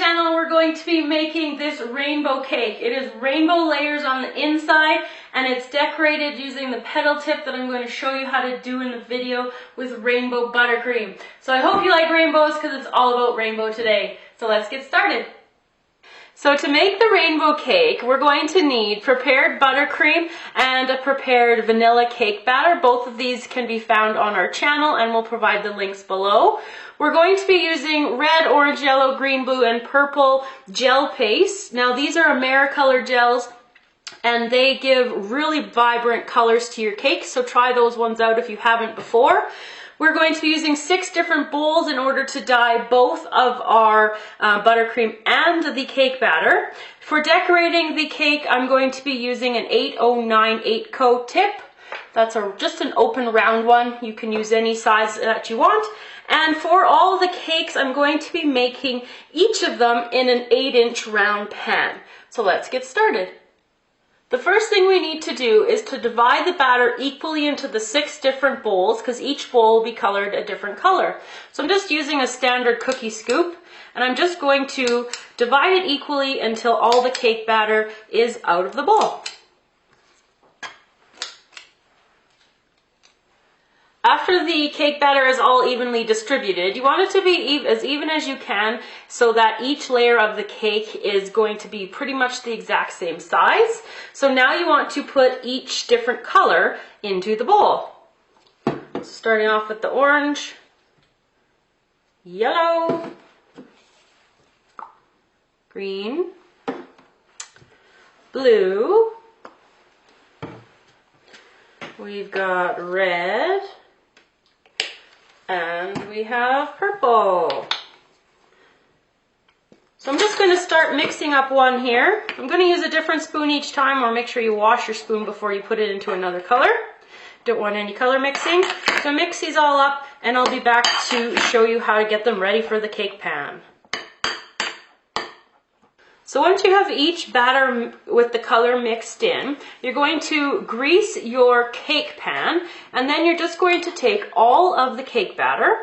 channel. We're going to be making this rainbow cake. It is rainbow layers on the inside and it's decorated using the petal tip that I'm going to show you how to do in the video with rainbow buttercream. So I hope you like rainbows because it's all about rainbow today. So let's get started. So to make the rainbow cake, we're going to need prepared buttercream and a prepared vanilla cake batter. Both of these can be found on our channel and we'll provide the links below. We're going to be using red, orange, yellow, green, blue, and purple gel paste. Now these are Americolor gels and they give really vibrant colors to your cake, so try those ones out if you haven't before. We're going to be using 6 different bowls in order to dye both of our buttercream and the cake batter. For decorating the cake, I'm going to be using an 809 8Co tip. That's just an open round one. You can use any size that you want. And for all the cakes, I'm going to be making each of them in an 8-inch round pan. So let's get started. The first thing we need to do is to divide the batter equally into the 6 different bowls because each bowl will be colored a different color. So I'm just using a standard cookie scoop and I'm just going to divide it equally until all the cake batter is out of the bowl. After the cake batter is all evenly distributed, you want it to be as even as you can so that each layer of the cake is going to be pretty much the exact same size. So now you want to put each different color into the bowl. Starting off with the orange, yellow, green, blue, we've got red, and we have purple. So I'm just going to start mixing up one here. I'm going to use a different spoon each time, or make sure you wash your spoon before you put it into another color. Don't want any color mixing. So mix these all up and I'll be back to show you how to get them ready for the cake pan. So once you have each batter with the color mixed in, you're going to grease your cake pan and then you're just going to take all of the cake batter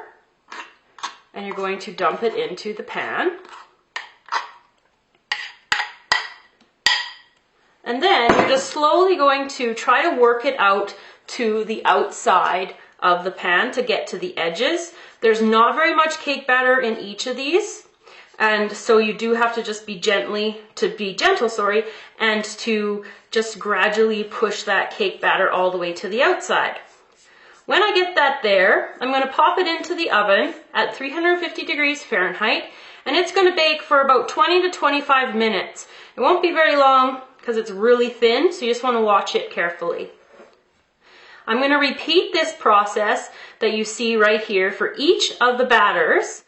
and you're going to dump it into the pan. And then you're just slowly going to try to work it out to the outside of the pan to get to the edges. There's not very much cake batter in each of these. And so you do have to just be gentle, and to just gradually push that cake batter all the way to the outside. When I get that there, I'm going to pop it into the oven at 350 degrees Fahrenheit, and it's going to bake for about 20 to 25 minutes. It won't be very long because it's really thin, so you just want to watch it carefully. I'm going to repeat this process that you see right here for each of the batters.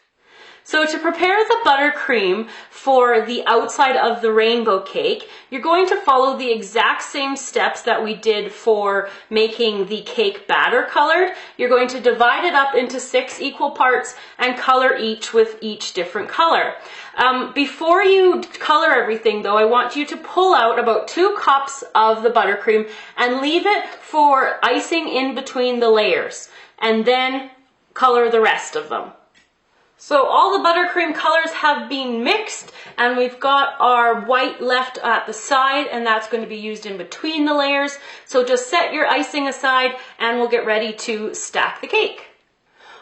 So to prepare the buttercream for the outside of the rainbow cake, you're going to follow the exact same steps that we did for making the cake batter colored. You're going to divide it up into 6 equal parts and color each with each different color. Before you color everything though, I want you to pull out about 2 cups of the buttercream and leave it for icing in between the layers and then color the rest of them. So all the buttercream colors have been mixed and we've got our white left at the side and that's going to be used in between the layers. So just set your icing aside and we'll get ready to stack the cake.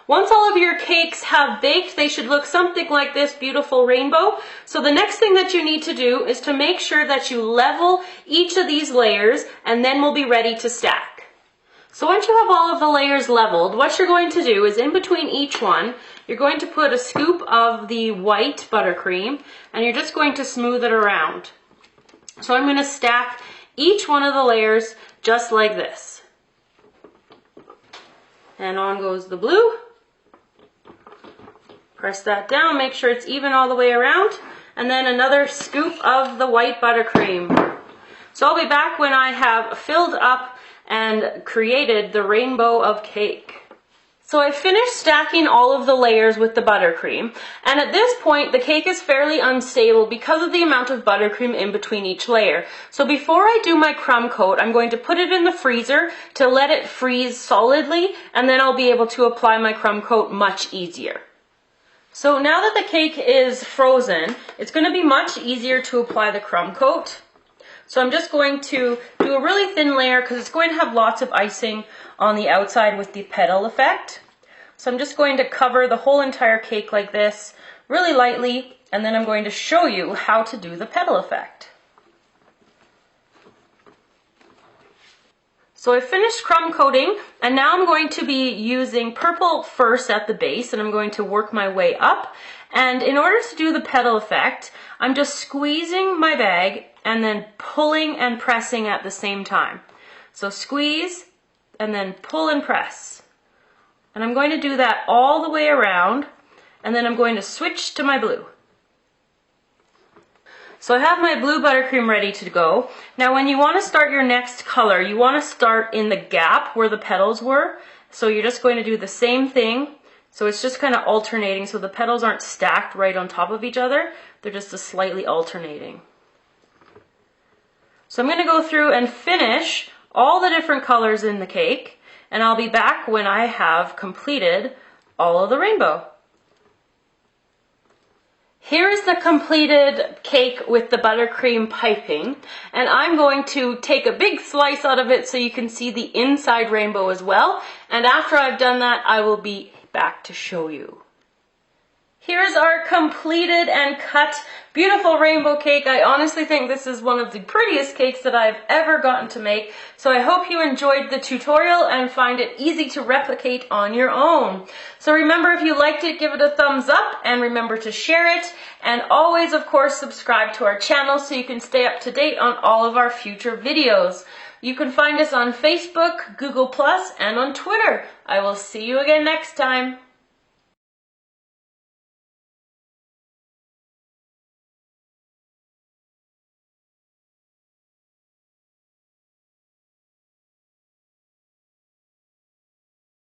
Once all of your cakes have baked, they should look something like this beautiful rainbow. So the next thing that you need to do is to make sure that you level each of these layers and then we'll be ready to stack. So once you have all of the layers leveled, what you're going to do is in between each one, you're going to put a scoop of the white buttercream and you're just going to smooth it around. So I'm going to stack each one of the layers just like this. And on goes the blue. Press that down, make sure it's even all the way around. And then another scoop of the white buttercream. So I'll be back when I have filled up and created the rainbow of cake. So I finished stacking all of the layers with the buttercream, and at this point the cake is fairly unstable because of the amount of buttercream in between each layer. So before I do my crumb coat, I'm going to put it in the freezer to let it freeze solidly, and then I'll be able to apply my crumb coat much easier. So now that the cake is frozen, it's going to be much easier to apply the crumb coat. So I'm just going to do a really thin layer because it's going to have lots of icing on the outside with the petal effect. So I'm just going to cover the whole entire cake like this really lightly, and then I'm going to show you how to do the petal effect. So I finished crumb coating, and now I'm going to be using purple first at the base, and I'm going to work my way up. And in order to do the petal effect, I'm just squeezing my bag and then pulling and pressing at the same time. So squeeze and then pull and press. And I'm going to do that all the way around, and then I'm going to switch to my blue. So I have my blue buttercream ready to go. Now when you want to start your next color, you want to start in the gap where the petals were. So you're just going to do the same thing. So it's just kind of alternating, so the petals aren't stacked right on top of each other. They're just slightly alternating. So I'm going to go through and finish all the different colors in the cake, and I'll be back when I have completed all of the rainbow. Here is the completed cake with the buttercream piping, and I'm going to take a big slice out of it so you can see the inside rainbow as well. And after I've done that, I will be back to show you. Here's our completed and cut beautiful rainbow cake. I honestly think this is one of the prettiest cakes that I've ever gotten to make. So I hope you enjoyed the tutorial and find it easy to replicate on your own. So remember, if you liked it, give it a thumbs up and remember to share it. And always, of course, subscribe to our channel so you can stay up to date on all of our future videos. You can find us on Facebook, Google+, and on Twitter. I will see you again next time.